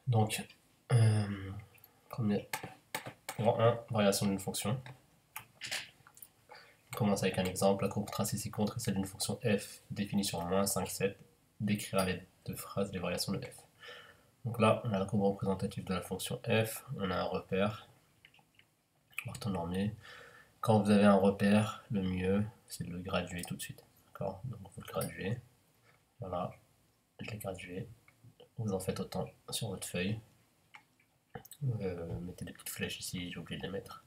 Donc, pour 1, variation d'une fonction. On commence avec un exemple. La courbe tracée ci-contre est celle d'une fonction f définie sur -5, 7, décrire à l'aide de phrases les variations de f. Donc là, on a la courbe représentative de la fonction f, on a un repère, orthonormé. Quand vous avez un repère, le mieux, c'est de le graduer tout de suite. D'accord? Donc vous le graduez. Voilà, je l'ai gradué. Vous en faites autant sur votre feuille. Mettez des petites flèches ici, j'ai oublié de les mettre.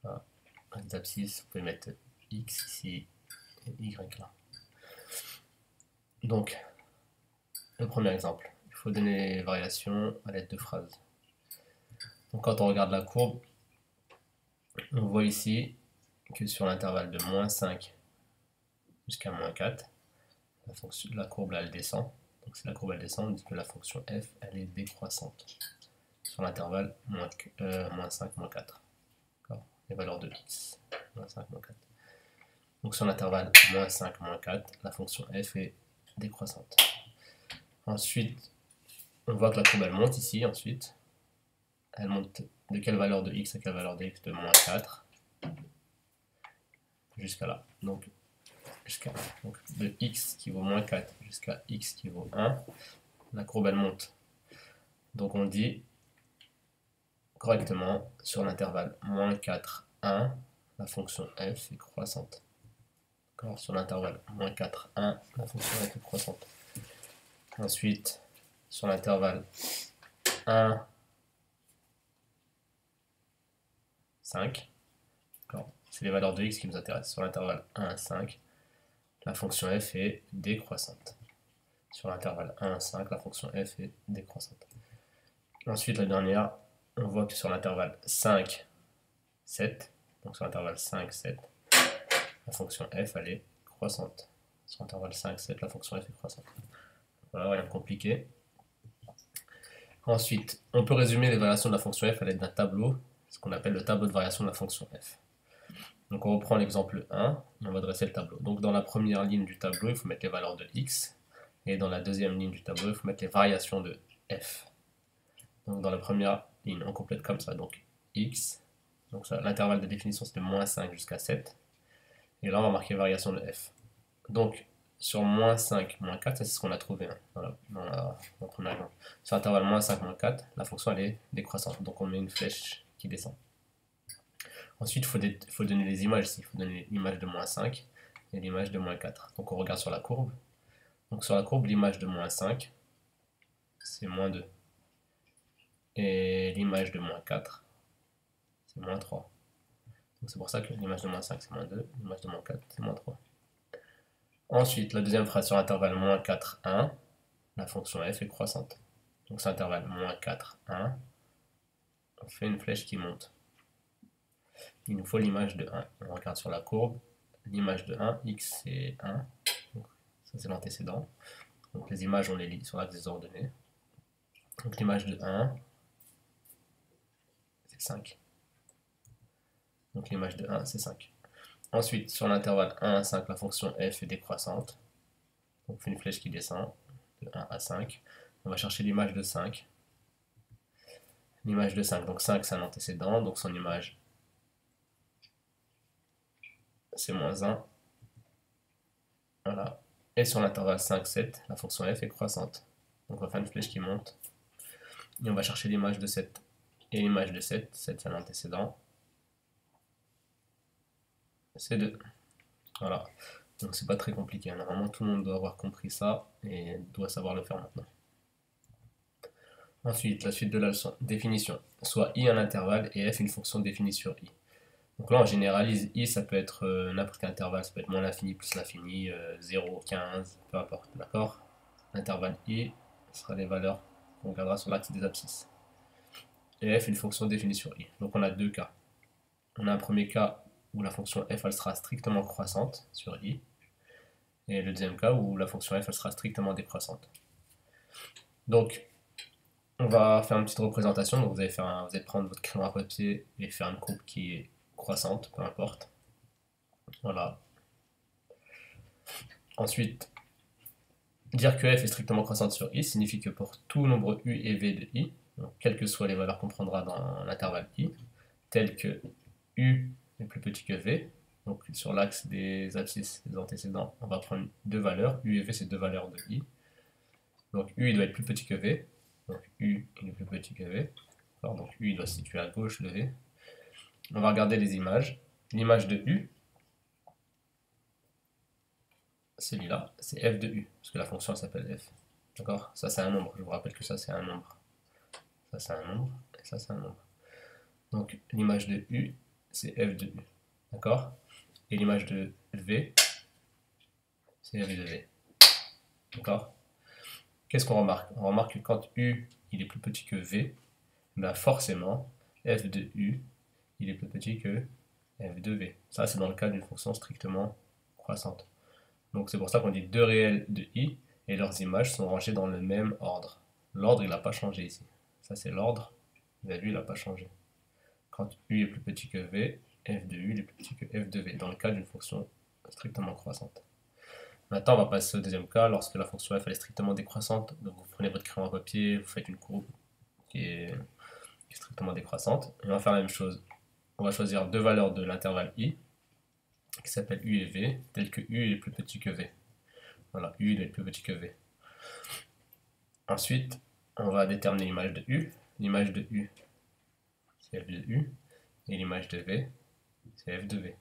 Voilà. Les abscisses, vous pouvez mettre x ici et y là. Donc, le premier exemple, il faut donner les variations à l'aide de phrases. Donc quand on regarde la courbe, on voit ici que sur l'intervalle de -5 jusqu'à -4, la courbe là, elle descend. Donc si la courbe elle descend, on dit que la fonction f elle est décroissante sur l'intervalle -5, -4. Les valeurs de x, -5, -4. Donc sur l'intervalle -5, -4, la fonction f est décroissante. Ensuite, on voit que la courbe elle monte ici, ensuite. Elle monte de quelle valeur de x à quelle valeur de x? De -4 jusqu'à là. Donc de x qui vaut -4 jusqu'à x qui vaut 1, la courbe elle monte. Donc on dit correctement sur l'intervalle -4, 1, la fonction f est croissante. Sur l'intervalle -4, 1, la fonction f est croissante. Ensuite, sur l'intervalle 1, 5, c'est les valeurs de x qui nous intéressent. Sur l'intervalle 1, 5, la fonction f est décroissante. Sur l'intervalle 1, 5, la fonction f est décroissante. Ensuite, la dernière, on voit que sur l'intervalle 5, 7, donc sur l'intervalle 5, 7, la fonction f elle est croissante. Sur l'intervalle 5, 7, la fonction f est croissante. Voilà, rien de compliqué. Ensuite, on peut résumer les variations de la fonction f à l'aide d'un tableau, ce qu'on appelle le tableau de variation de la fonction f. Donc on reprend l'exemple 1, et on va dresser le tableau. Donc dans la première ligne du tableau, il faut mettre les valeurs de x, et dans la deuxième ligne du tableau, il faut mettre les variations de f. Donc dans la première ligne, on complète comme ça, donc x, donc l'intervalle de définition c'est de -5 jusqu'à 7, et là on va marquer variation de f. Donc sur -5, -4, c'est ce qu'on a trouvé dans le premier exemple. Sur l'intervalle -5, -4, la fonction elle est décroissante, donc on met une flèche qui descend. Ensuite, il faut donner les images ici. Il faut donner l'image de -5 et l'image de -4. Donc on regarde sur la courbe. Donc sur la courbe, l'image de -5, c'est -2. Et l'image de -4, c'est -3. Donc c'est pour ça que l'image de -5, c'est -2. L'image de -4, c'est -3. Ensuite, la deuxième phrase sur l'intervalle -4, 1, la fonction f est croissante. Donc sur l'intervalle -4, 1, on fait une flèche qui monte. Il nous faut l'image de 1. On regarde sur la courbe, l'image de 1, x c'est 1, donc ça c'est l'antécédent. Donc les images on les lit sur l'axe des ordonnées. Donc l'image de 1, c'est 5. Donc l'image de 1, c'est 5. Ensuite, sur l'intervalle 1 à 5, la fonction f est décroissante. Donc on fait une flèche qui descend de 1 à 5. On va chercher l'image de 5. L'image de 5, donc 5 c'est un antécédent, donc son image c'est -1. Voilà. Et sur l'intervalle 5, 7, la fonction f est croissante. Donc on va faire une flèche qui monte. Et on va chercher l'image de 7. Et l'image de 7, 7 c'est un antécédent. C'est 2. Voilà. Donc c'est pas très compliqué. Normalement tout le monde doit avoir compris ça et doit savoir le faire maintenant. Ensuite, la suite de la leçon. Définition. Soit i un intervalle et f une fonction définie sur i. Donc là on généralise, i ça peut être n'importe quel intervalle, ça peut être moins l'infini plus l'infini, 0, 15, peu importe, d'accord? L'intervalle i sera les valeurs qu'on regardera sur l'axe des abscisses. Et f une fonction définie sur i. Donc on a deux cas. On a un premier cas où la fonction f elle sera strictement croissante sur i, et le deuxième cas où la fonction f elle sera strictement décroissante. Donc on va faire une petite représentation. Donc vous allez prendre votre crayon à papier et faire une courbe qui est croissante, peu importe. Voilà. Ensuite, dire que f est strictement croissante sur i signifie que pour tout nombre u et v de i, donc quelles que soient les valeurs qu'on prendra dans l'intervalle i, telles que u est plus petit que v, donc sur l'axe des abscisses des antécédents, on va prendre deux valeurs, u et v c'est deux valeurs de i, donc u il doit être plus petit que v, donc u il est plus petit que v, donc u il doit se situer à gauche de v. On va regarder les images, l'image de u, celui-là, c'est f de u, parce que la fonction elle s'appelle f. D'accord? Ça c'est un nombre, je vous rappelle que ça c'est un nombre. Ça c'est un nombre, et ça c'est un nombre. Donc l'image de u, c'est f de u. D'accord? Et l'image de v, c'est f de v. D'accord? Qu'est-ce qu'on remarque? On remarque que quand u il est plus petit que v, ben forcément f de u il est plus petit que f de v. Ça c'est dans le cas d'une fonction strictement croissante. Donc c'est pour ça qu'on dit deux réels de i et leurs images sont rangées dans le même ordre. L'ordre il n'a pas changé ici. Ça c'est l'ordre, mais lui il n'a pas changé. Quand u est plus petit que v, f de u est plus petit que f de v, dans le cas d'une fonction strictement croissante. Maintenant on va passer au deuxième cas, lorsque la fonction f elle est strictement décroissante. Donc vous prenez votre crayon à papier, vous faites une courbe qui est strictement décroissante, et on va faire la même chose. On va choisir deux valeurs de l'intervalle i, qui s'appellent u et v, tel que u est plus petit que v. Voilà, u doit être plus petit que v. Ensuite, on va déterminer l'image de u. L'image de u, c'est f de u, et l'image de v, c'est f de v.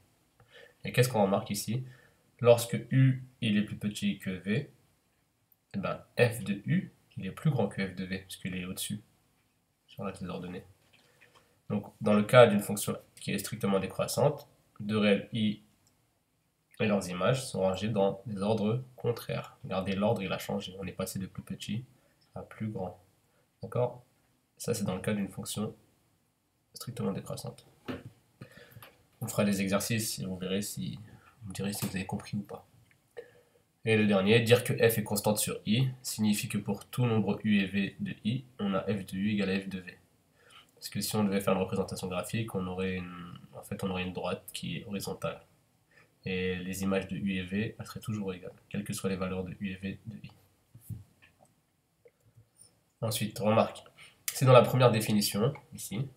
Et qu'est-ce qu'on remarque ici? Lorsque u il est plus petit que v, et ben f de u il est plus grand que f de v, puisqu'il est au-dessus, sur l'axe des ordonnées. Donc, dans le cas d'une fonction qui est strictement décroissante, deux réels i et leurs images sont rangées dans des ordres contraires. Regardez, l'ordre il a changé, on est passé de plus petit à plus grand. D'accord? Ça c'est dans le cas d'une fonction strictement décroissante. On fera des exercices et vous verrez si vous me direz si vous avez compris ou pas. Et le dernier, dire que f est constante sur i signifie que pour tout nombre u et v de i, on a f de u égale à f de v. Parce que si on devait faire une représentation graphique, on aurait une droite qui est horizontale. Et les images de u et v, elles seraient toujours égales, quelles que soient les valeurs de u et v de i. Ensuite, remarque, c'est dans la première définition, ici,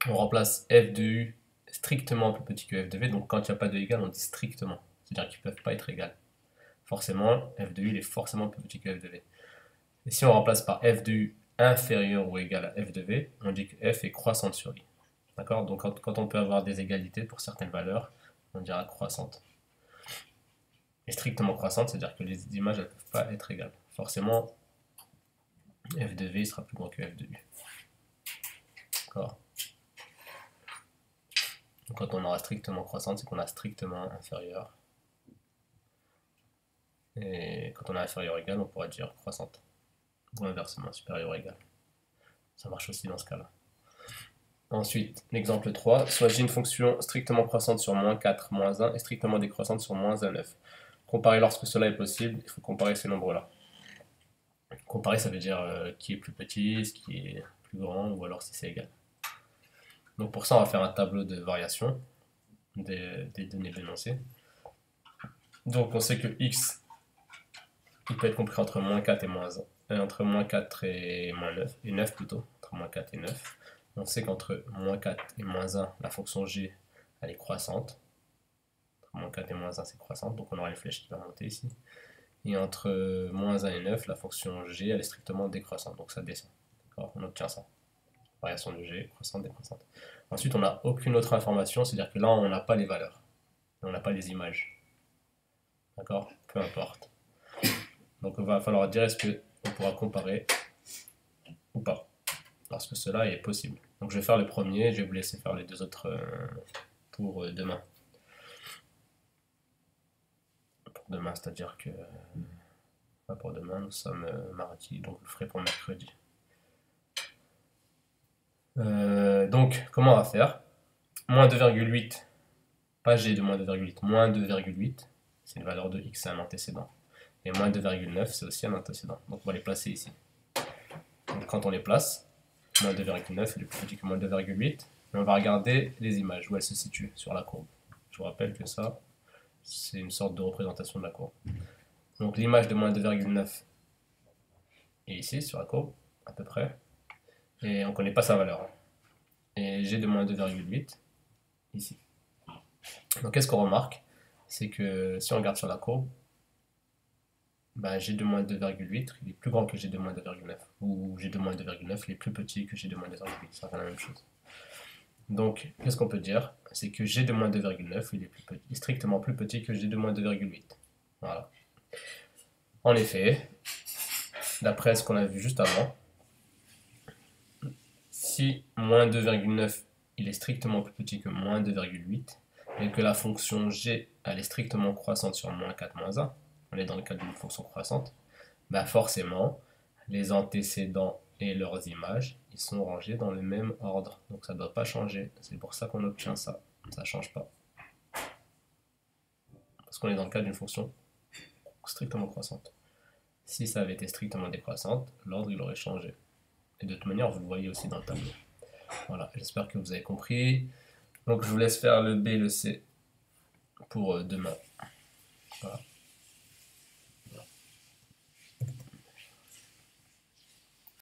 on remplace f de u strictement plus petit que f de v, donc quand il n'y a pas de égal, on dit strictement, c'est-à-dire qu'ils ne peuvent pas être égales. Forcément, f de u il est forcément plus petit que f de v. Et si on remplace par f de u inférieur ou égal à f de v, on dit que f est croissante sur i. D'accord? Donc quand on peut avoir des égalités pour certaines valeurs, on dira croissante. Et strictement croissante, c'est-à-dire que les images ne peuvent pas être égales. Forcément, f de v sera plus grand que f de u. D'accord? Donc quand on aura strictement croissante, c'est qu'on a strictement inférieur. Et quand on a inférieur ou égal, on pourra dire croissante. Ou inversement, supérieur ou égal. Ça marche aussi dans ce cas-là. Ensuite, l'exemple 3, soit une fonction strictement croissante sur moins 4, moins 1 et strictement décroissante sur moins 1, 9. Comparer lorsque cela est possible, il faut comparer ces nombres-là. Comparer, ça veut dire qui est plus petit, ce qui est plus grand, ou alors si c'est égal. Donc pour ça, on va faire un tableau de variation des données d'énoncé. Donc on sait que x, il peut être compris entre moins 4 et moins 1, entre moins 4 et moins 9, et 9 plutôt, entre moins 4 et 9. On sait qu'entre moins 4 et moins 1, la fonction g, elle est croissante. Entre moins 4 et moins 1, c'est croissante, donc on aura une flèche qui va monter ici. Et entre moins 1 et 9, la fonction g, elle est strictement décroissante, donc ça descend. D'accord? On obtient ça. Variation de g, croissante, décroissante. Ensuite, on n'a aucune autre information, c'est-à-dire que là, on n'a pas les valeurs. On n'a pas les images. D'accord? Peu importe. Donc il va falloir dire est-ce qu'on pourra comparer ou pas, parce que cela est possible. Donc je vais faire le premier, je vais vous laisser faire les deux autres pour demain. Pour demain, c'est-à-dire que... pas pour demain, nous sommes mardi, donc je le ferai pour mercredi. Donc, comment on va faire? Moins 2,8, pas g de moins 2,8, moins 2,8, c'est une valeur de x, c'est un antécédent. Et moins 2,9, c'est aussi un antécédent. Donc on va les placer ici. Donc quand on les place, moins 2,9 est plus petit que moins 2,8. Et on va regarder les images, où elles se situent sur la courbe. Je vous rappelle que ça, c'est une sorte de représentation de la courbe. Donc l'image de moins 2,9 est ici sur la courbe, à peu près. Et on ne connaît pas sa valeur. Et g de moins 2,8 ici. Donc qu'est-ce qu'on remarque? C'est que si on regarde sur la courbe, bah, g de moins 2,8 il est plus grand que g de moins 2,9. Ou g de moins 2,9 il est plus petit que g de moins 2,8. Ça fait la même chose. Donc qu'est-ce qu'on peut dire? C'est que g de moins 2,9 il est strictement plus petit que g de moins 2,8. Voilà. En effet, d'après ce qu'on a vu juste avant, si moins 2,9 il est strictement plus petit que moins 2,8 et que la fonction g elle est strictement croissante sur moins 4 moins 1, on est dans le cas d'une fonction croissante, bah forcément les antécédents et leurs images ils sont rangés dans le même ordre, donc ça ne doit pas changer. C'est pour ça qu'on obtient ça, ça ne change pas, parce qu'on est dans le cas d'une fonction strictement croissante. Si ça avait été strictement décroissante, l'ordre il aurait changé. Et de toute manière, vous le voyez aussi dans le tableau. Voilà, j'espère que vous avez compris. Donc je vous laisse faire le B et le C pour demain. Voilà.